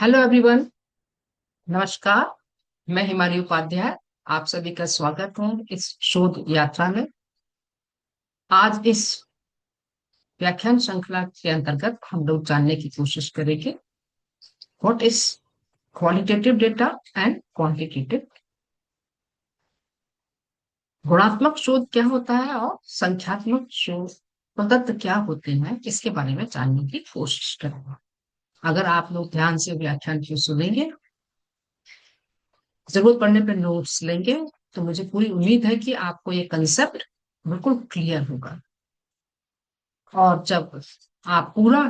Hello everyone. नमस्कार। मैं हिमालय उपाध्याय आप सभी का स्वागत हूँ इस शोध यात्रा में। आज इस व्याख्यान श्रृंखला के अंतर्गत हम लोग जानने की कोशिश करेंगे what is qualitative data and quantitative. गुणात्मक शोध क्या होता है और संख्यात्मक शोध प्रदत्त क्या होते हैं, इसके बारे में जानने की कोशिश करेंगे। अगर आप लोग ध्यान से व्याख्यान को सुनेंगे, जरूरत पड़ने पर नोट्स लेंगे, तो मुझे पूरी उम्मीद है कि आपको ये कंसेप्ट बिल्कुल क्लियर होगा। और जब आप पूरा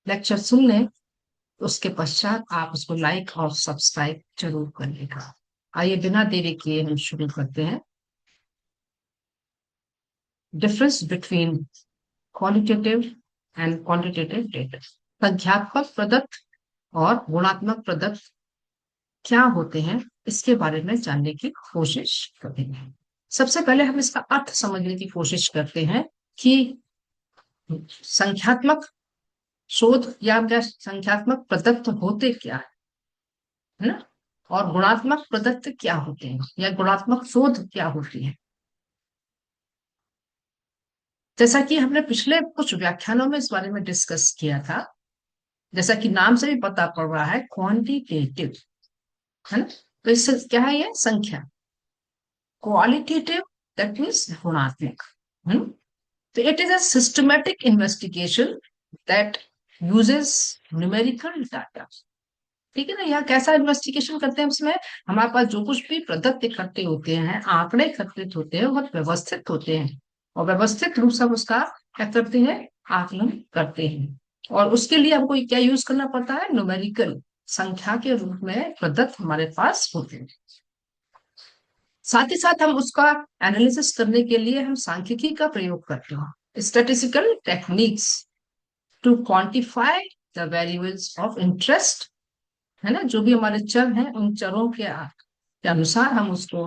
लेक्चर सुन लें, उसके पश्चात आप उसको लाइक और सब्सक्राइब जरूर करिएगा। आइए बिना देरी किए हम शुरू करते हैं। Difference between qualitative and quantitative data. संख्यात्मक प्रदत्त और गुणात्मक प्रदत्त क्या होते हैं, इसके बारे में जानने की कोशिश करेंगे। सबसे पहले हम इसका अर्थ समझने की कोशिश करते हैं कि संख्यात्मक शोध या क्या संख्यात्मक प्रदत्त होते क्या है ना, और गुणात्मक प्रदत्त क्या होते हैं या गुणात्मक शोध क्या होती है। जैसा कि हमने पिछले कुछ व्याख्यानों में इस बारे में डिस्कस किया था, जैसा कि नाम से भी पता पड़ रहा है, क्वांटिटेटिव है ना। तो इससे क्या है, ये संख्या। क्वालिटेटिव दैट मीन्स गुणात्मक। तो it is a systematic investigation that uses numerical data. ठीक है ना। यहाँ कैसा इन्वेस्टिगेशन करते हैं, उसमें हमारे पास जो कुछ भी प्रदत्त इकट्ठे होते हैं, आंकड़े एकत्रित होते हैं, बहुत व्यवस्थित होते हैं और व्यवस्थित रूप से हम उसका क्या करते हैं, आकलन करते हैं। और उसके लिए हमको क्या यूज करना पड़ता है, न्यूमेरिकल संख्या के रूप में प्रदत्त हमारे पास होते हैं। साथ ही साथ हम उसका एनालिसिस करने के लिए हम सांख्यिकी का प्रयोग करते हैं, statistical techniques, to quantify the variables of interest, है ना। जो भी हमारे चर हैं, उन चरों के अनुसार हम उसको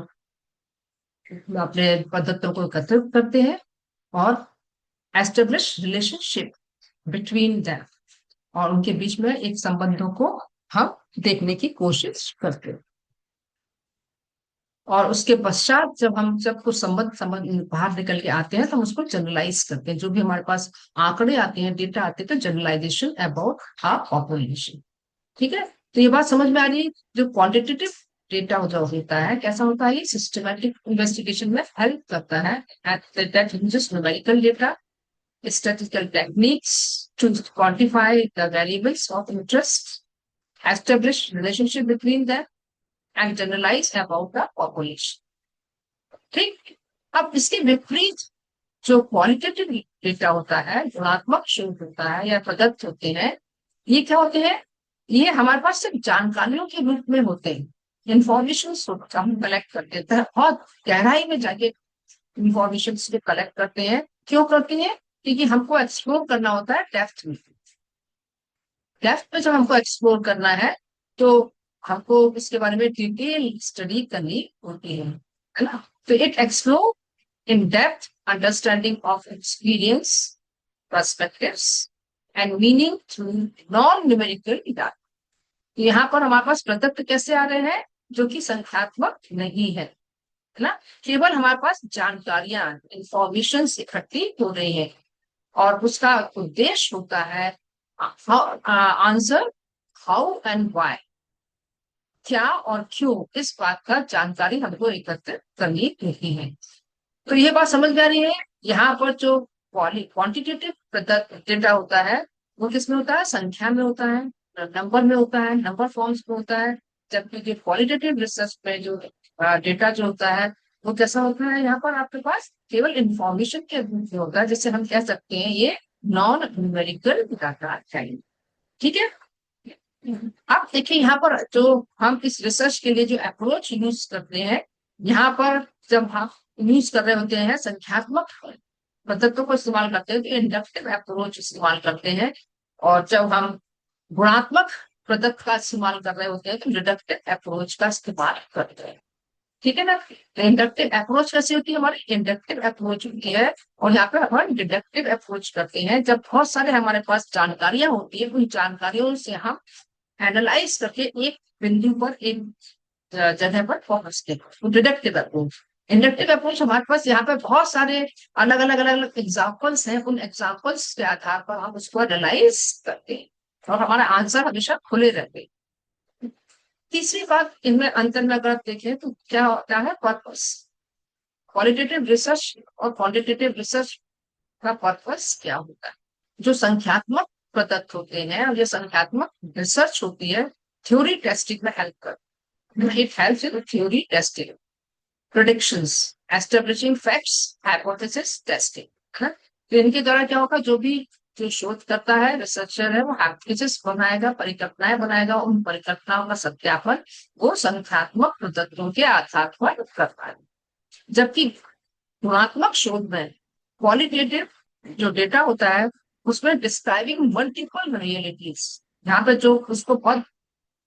अपने पद्धतियों को एकत्रित करते हैं और एस्टेब्लिश रिलेशनशिप बिटवीन देम, और उनके बीच में एक संबंधों को हम देखने की कोशिश करते हैं। और उसके पश्चात जब कुछ संबंध संबंध बाहर निकल के आते हैं, तो हम उसको जनरलाइज करते हैं। जो भी हमारे पास आंकड़े आते हैं, डेटा आते हैं, तो जनरलाइजेशन अबाउट आ पॉपुलेशन। ठीक है। तो ये बात समझ में आ रही है। जो क्वांटिटेटिव डेटा जो होता है, कैसा होता है, ये सिस्टमैटिक इन्वेस्टिगेशन में हेल्प करता है। That uses numerical data, statistical techniques to quantify the variables of interest, establish relationship between them, and generalize about the population। ठीक। अब इसके विपरीत जो क्वालिटेटिव डेटा होता है, गुणात्मक शोध होता है या प्रदत्त होते हैं, ये क्या होते हैं, ये हमारे पास सिर्फ जानकारियों के रूप में होते हैं। इंफॉर्मेशन हम कलेक्ट करते हैं, बहुत गहराई में जाके इंफॉर्मेशन कलेक्ट करते हैं। क्यों करते हैं, क्योंकि हमको एक्सप्लोर करना होता है डेप्थ में। डेप्थ में जब हमको एक्सप्लोर करना है, तो हमको इसके बारे में डिटेल स्टडी करनी होती है ना। तो it explore in depth understanding of experience, perspectives and meaning through non numerical data. यहाँ पर हमारे पास प्रदत्त कैसे आ रहे हैं, जो कि संख्यात्मक नहीं है ना। केवल हमारे पास जानकारियां, इंफॉर्मेशन इकट्ठी हो रही है, और उसका उद्देश्य होता है आंसर हाउ एंड व्हाई, क्या और क्यों, इस बात का जानकारी हमको एकत्रित करनी होती है। तो ये बात समझ में आ रही है। यहाँ पर जो क्वांटिटेटिव डेटा होता है, वो किसमें होता है, संख्या में होता है, नंबर में होता है, नंबर फॉर्म्स में होता है। जबकि जो क्वालिटेटिव रिसर्च में जो डेटा जो होता है, वो कैसा होता है, यहाँ पर आपके पास केवल इंफॉर्मेशन के रूप में होता है, जिससे हम कह सकते हैं ये नॉन न्यूमेरिकल डाटा है। ठीक है। अब देखिए, यहाँ पर जो हम इस रिसर्च के लिए जो अप्रोच यूज करते हैं, यहाँ पर जब हम यूज कर रहे होते हैं संख्यात्मक पद्धतियों को इस्तेमाल करते हैं, तो इंडक्टिव अप्रोच इस्तेमाल करते हैं। और जब हम गुणात्मक पद्धति का इस्तेमाल कर रहे होते हैं, तो डिडक्टिव अप्रोच का इस्तेमाल करते हैं। ठीक है ना। तो इंडक्टिव अप्रोच कैसी होती है, हमारी इंडक्टिव अप्रोच होती है, और यहाँ पे हम डिडक्टिव अप्रोच करते हैं। जब बहुत सारे हमारे पास जानकारियां होती है, उन जानकारियों से हम एनालाइज करके एक बिंदु पर, एक जगह पर फोकस किया। डिडक्टिव अप्रोच, इंडक्टिव अप्रोच हमारे पास यहाँ पे बहुत सारे अलग अलग एग्जाम्पल्स हैं, उन एग्जाम्पल्स के आधार पर हम उसको एनालाइज करते हैं और हमारा आंसर हमेशा खुले रहते हैं। तीसरी बात इनमें अंतर में अगर आप देखें तो क्या होता है, पर्पस। क्वालिटेटिव रिसर्च और क्वांटिटेटिव रिसर्च का पर्पस क्या होता है? जो संख्यात्मक प्रदत्त होते हैं और जो संख्यात्मक रिसर्च होती है, थ्योरी टेस्टिंग में हेल्प कर, it helps in theory testing, predictions, establishing facts, hypothesis testing, है ना। तो इनके द्वारा क्या होगा, जो शोध करता है, रिसर्चर है, वो हाइपोथेसिस बनाएगा, परिकल्पनाएं बनाएगा, उन परिकल्पनाओं का सत्यापन वो संख्यात्मक प्रदत्तों के आधार पर करता है। जबकि गुणात्मक शोध में क्वालिटेटिव जो डेटा होता है उसमें डिस्क्राइबिंग मल्टीपल रियलिटीज, यहाँ पे जो उसको बहुत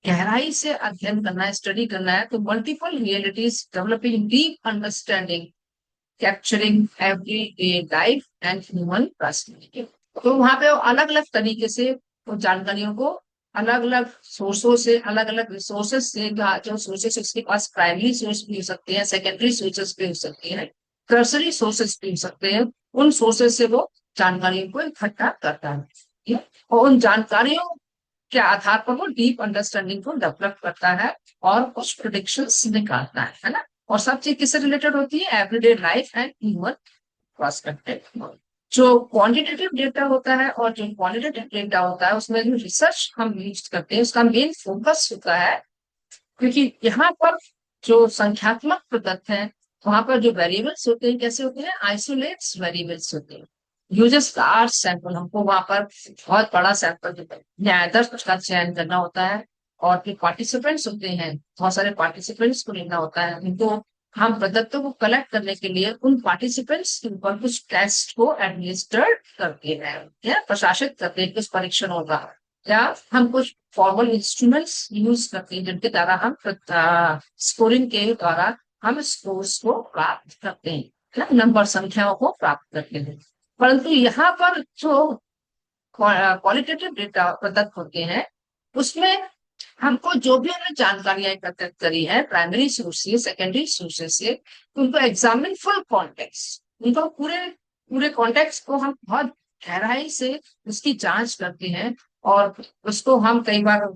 गहराई से अध्ययन करना है, स्टडी करना है, तो multiple realities, developing deep understanding, capturing everyday life and human personality. तो वहां पे अलग अलग तरीके से उन जानकारियों को अलग अलग सोर्सों से, अलग अलग रिसोर्सेस से, जो सोर्सेस उसके पास प्राइमरी सोर्स भी हो सकते हैं, सेकेंडरी सोर्सेस भी हो सकती हैं, टर्सरी सोर्सेस भी हो सकते हैं, उन सोर्सेस से वो जानकारियों को इकट्ठा करता है, ठीक है? और उन जानकारियों के आधार पर वो डीप अंडरस्टैंडिंग को डेवलप करता है और कुछ प्रिडिक्शंस निकालता है ना। और सब चीज किससे रिलेटेड होती है, everyday life and human perspective. जो क्वांटिटेटिव डेटा होता है और जो क्वालिटेटिव डेटा होता है, उसमें जो रिसर्च हम यूज करते हैं उसका मेन फोकस होता है, क्योंकि यहाँ पर जो संख्यात्मक प्रदत्त है वहां पर जो वेरिएबल्स होते हैं कैसे होते हैं, आइसोलेट्स वेरिएबल्स होते हैं। यूजर्स लार्ज सैंपल, हमको वहां पर बहुत बड़ा सैंपल न्यायाधीश का चयन करना होता है, और जो पार्टिसिपेंट्स होते हैं, बहुत सारे पार्टिसिपेंट्स को लेना होता है, उनको हम प्रदत्तों को कलेक्ट करने के लिए उन पार्टिसिपेंट्स के ऊपर कुछ टेस्ट को एडमिनिस्टर करते हैं या प्रशासित करते हैं, कुछ परीक्षण होगा, या हम कुछ फॉर्मल इंस्ट्रूमेंट्स यूज करते हैं जिनके द्वारा हम स्कोरिंग के द्वारा हम स्कोर्स को प्राप्त करते हैं, है ना? नंबर संख्याओं को प्राप्त करते हैं। परंतु यहाँ पर जो क्वालिटेटिव डेटा प्रदत्त होते हैं उसमें हमको जो भी हमने जानकारियां एकत्रित करी है प्राइमरी सोर्स से, सेकेंडरी सोर्सेस से, उनको एग्जामिन फुल कॉन्टेक्स्ट, उनको पूरे पूरे कॉन्टेक्स्ट को हम बहुत गहराई से उसकी जांच करते हैं। और उसको हम कई बार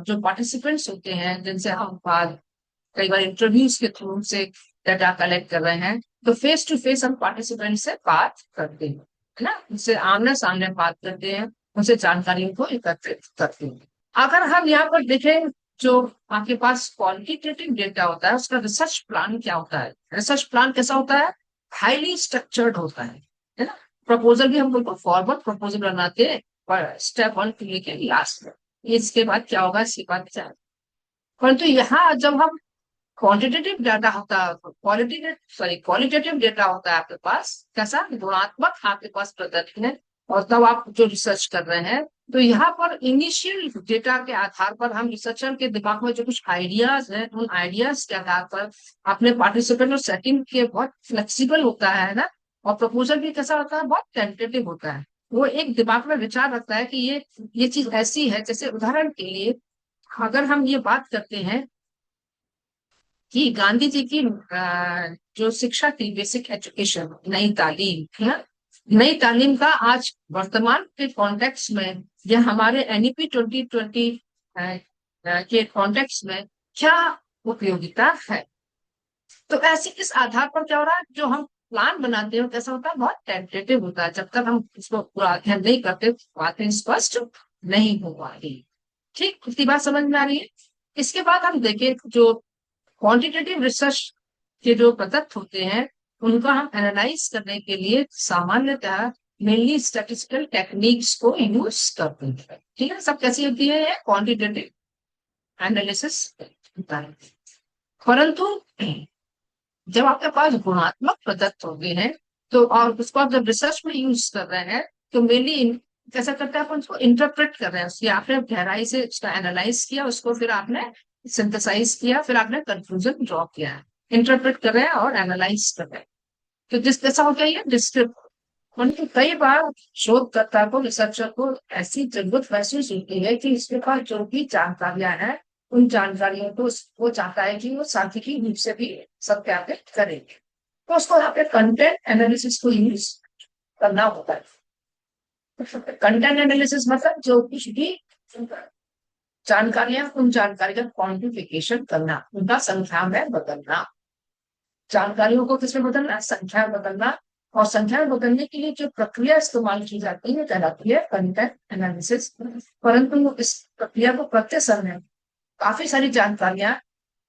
जो पार्टिसिपेंट्स होते हैं जिनसे हम कई बार इंटरव्यूज के थ्रू से डाटा कलेक्ट कर रहे हैं, तो फेस टू फेस हम पार्टिसिपेंट से बात करते हैं, है ना, उनसे आमने सामने बात करते हैं, उनसे जानकारियों को एकत्रित करते हैं। अगर हम यहाँ पर देखें, जो आपके पास क्वांटिटेटिव डेटा होता है उसका रिसर्च प्लान क्या होता है, रिसर्च प्लान कैसा होता है, हाईली स्ट्रक्चर्ड होता है ना। प्रपोजल भी हम बिल्कुल फॉरवर्ड प्रपोजल बनाते हैं, स्टेप 1 से लेके लास्ट में, इसके बाद क्या होगा, इसके बाद क्या है। परंतु यहाँ जब हम क्वांटिटेटिव डाटा होता है, क्वालिटेटिव डेटा होता है आपके पास, कैसा गुणात्मक आपके पास प्रदत्त है, और तब आप जो रिसर्च कर रहे हैं, तो यहाँ पर इनिशियल डेटा के आधार पर हम रिसर्चर के दिमाग में जो कुछ आइडियाज हैं, उन आइडियाज के आधार पर अपने पार्टिसिपेंट और सेटिंग के बहुत फ्लेक्सिबल होता है ना। और प्रपोजल भी कैसा होता है, बहुत टेंटेटिव होता है। वो एक दिमाग में विचार रखता है कि ये चीज ऐसी है, जैसे उदाहरण के लिए अगर हम ये बात करते हैं कि गांधी जी की जो शिक्षा थी, बेसिक एजुकेशन, नई तालीम, है ना, नई तालीम का आज वर्तमान के कॉन्टेक्स्ट में या हमारे एनईपी 2020 के कॉन्टेक्स्ट में क्या उपयोगिता है। तो ऐसे इस आधार पर क्या हो रहा है, जो हम प्लान बनाते हैं कैसा होता है, बहुत टेंटेटिव होता है, जब तक हम उसको पूरा अध्ययन नहीं करते बातें स्पष्ट नहीं हो पाती। ठीक, इतनी बात समझ में आ रही है। इसके बाद हम देखें, जो क्वांटिटेटिव रिसर्च के जो प्रदत्त होते हैं उनका हम एनालाइज करने के लिए सामान्यतः मेनली स्टैटिस्टिकल टेक्निक्स को यूज करते हैं, ठीक है। सब कैसी होती है, क्वांटिटेटिव एनालिसिस होता है। परंतु जब आपके पास गुणात्मक प्रदत्त होते हैं, तो और उसको आप जब रिसर्च में यूज कर रहे हैं, तो मेनली कैसा करते हैं, आप उसको इंटरप्रेट कर रहे हैं, उसकी आपने गहराई से उसका एनालाइज किया, उसको फिर आपने सिंथेसाइज किया, फिर आपने कंक्लूजन ड्रॉ किया है, इंटरप्रेट कर रहे हैं और एनालाइज कर रहे हैं। तो जिस कैसा हो गया, ये डिस्क्रिप्टिव परंतु कई बार शोधकर्ता को, रिसर्चर को ऐसी जरूरत महसूस होती है कि इसके पास जो भी जानकारियां हैं, उन जानकारियों को वो चाहता है कि वो सांख्यिकीय रूप से भी सत्यापित करेंगे। तो उसको यहाँ पे कंटेंट एनालिसिस को यूज करना होता है। कंटेंट एनालिसिस मतलब जो कुछ भी जानकारियां, उन जानकारी का क्वांटिफिकेशन करना, उनका संख्या में बदलना। जानकारियों को किसमें बदलना? संख्या में बदलना। और संख्या में बदलने के लिए जो प्रक्रिया इस्तेमाल की जाती है कहलाती है कंटेंट एनालिसिस। परंतु इस प्रक्रिया को करते समय काफी सारी जानकारियां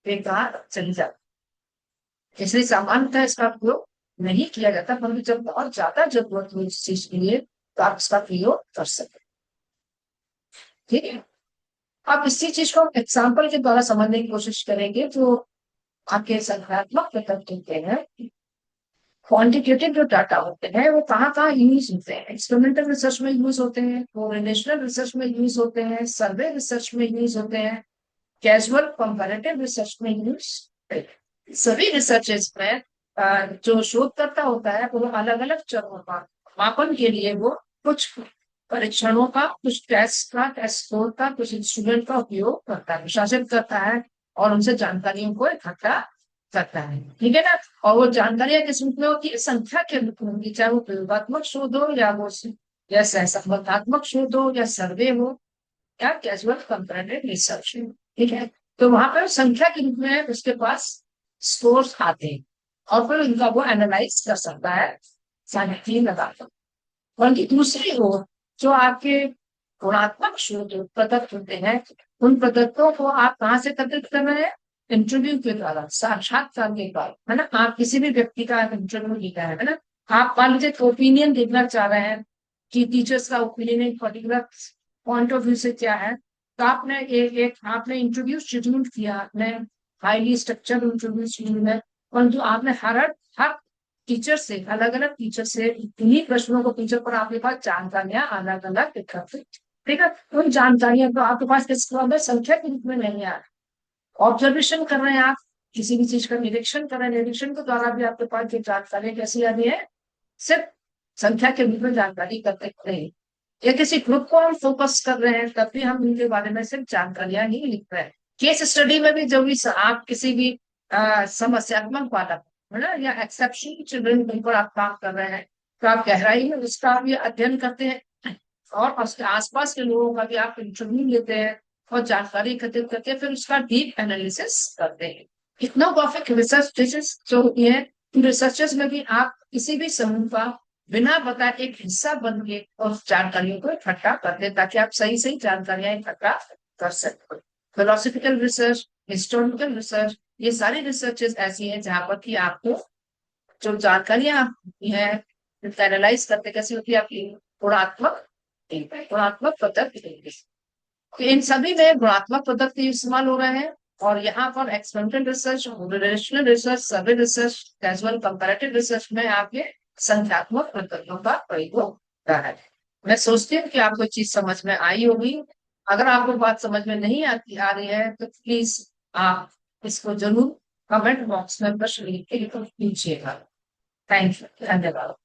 बेकार चली जाती, इसलिए सामान्यतः इसका उपयोग नहीं किया जाता। परंतु जब बहुत ज्यादा जरूरत हो इस चीज के लिए तो आप इसका प्रयोग कर सकते। ठीक है, आप इसी चीज को एग्जाम्पल के द्वारा समझने की कोशिश करेंगे। जो आपके संख्यात्मक तत्व होते हैं, क्वांटिटेटिव जो डाटा होते हैं, वो कहाँ कहाँ यूज होते हैं? एक्सपेरिमेंटल रिसर्च में यूज होते हैं, कोरिलेशनल रिसर्च में यूज होते हैं, सर्वे रिसर्च में यूज होते हैं, कैजुअल कंपैरेटिव रिसर्च में यूज। सभी रिसर्चेस में जो शोधकर्ता होता है वो अलग अलग चरों का मापन के लिए वो कुछ परीक्षणों का, कुछ टेस्ट का, टेस्ट स्कोर का, कुछ इंस्ट्रूमेंट का उपयोग करता है, विश्लेषण करता है और उनसे जानकारियों को इकट्ठा करता है। ठीक है ना? और वो जानकारियां किस रूप में होती है? संख्या के रूप में होगी, चाहे वो प्रयोगात्मक शोध हो या वो या सहसंबंधात्मक शोध हो या सर्वे हो या कैजुअल कंपैरेटिव रिसर्च। ठीक है, तो वहां पर संख्या के रूप में उसके पास स्कोर्स आते हैं और फिर उनका वो एनालाइज कर सकता है सांख्यिकीय लगाकर। परंतु दूसरी ओर जो आपके गुणात्मक शोध पद्धति होते हैं, उन पद्धतियों को आप कहाँ से एकत्रित कर रहे हैं? इंटरव्यू के द्वारा, साक्षात्कार के द्वारा, है ना? आप किसी भी व्यक्ति का इंटरव्यू लिया है ना, आप मान लीजिए ओपिनियन देखना चाह रहे हैं कि टीचर्स का ओपिनियन एक पर्टिकुलर पॉइंट ऑफ व्यू से क्या है, तो आपने आपने इंटरव्यू शेड्यूल किया, आपने हाईली स्ट्रक्चर्ड इंटरव्यू शेड्यूल है, परंतु आपने हर टीचर से, अलग अलग टीचर से इन्हीं प्रश्नों को टीचर पर आपके पास जानकारियां अलग अलग एकत्रित। ठीक है, उन जानकारियों को आपके पास किस तरह संख्या के रूप में नहीं आ रहा। ऑब्जर्वेशन कर रहे हैं आप, किसी भी चीज का निरीक्षण कर रहे हैं, निरीक्षण के द्वारा भी आपके पास जो जानकारी कैसी आ रही है? सिर्फ संख्या के रूप में जानकारी करते रहे। या किसी ग्रुप को हम फोकस कर रहे हैं तब भी हम उनके बारे में सिर्फ जानकारियां ही लिख रहे हैं। केस स्टडी में भी जब भी आप किसी भी समस्यात्मक बालक, है ना, या एक्सेप्शनल चिल्ड्रन पर आप काम कर रहे हैं, तो आप गहराई में उसका भी अध्ययन करते हैं और उसके आसपास के लोगों का भी आप इंटरव्यू लेते हैं और जानकारी एकत्रित करके फिर उसका डीप एनालिसिस करते हैं। इथनोग्राफिक रिसर्च जो होती है, रिसर्चेस में भी आप किसी भी समूह का बिना बताए एक हिस्सा बन के उस जानकारियों को इकट्ठा करते हैं ताकि आप सही सही जानकारियां इकट्ठा कर सकते हो। फिलोसफिकल रिसर्च, हिस्टोरिकल रिसर्च, ये सारी रिसर्चेस ऐसी हैं जहां पर कि आपको जो जानकारियां है एनालाइज करते कैसे होती है आपकी गुणात्मक पद्धति तरीके से। तो इन सभी में गुणात्मक पद्धति इस्तेमाल हो रहे हैं और यहाँ पर एक्सपेरिमेंटल रिसर्च, रिलेशनल रिसर्च, सर्वे रिसर्च, कैजुअल कंपैरेटिव रिसर्च में आपके संख्यात्मक पद्धतियों का प्रयोग होता है। मैं सोचती हूँ कि आपको चीज समझ में आई होगी। अगर आपको बात समझ में नहीं आ रही है तो प्लीज आप इसको जरूर कमेंट बॉक्स में प्रश्न लिख के पूछिएगा। थैंक यू, धन्यवाद।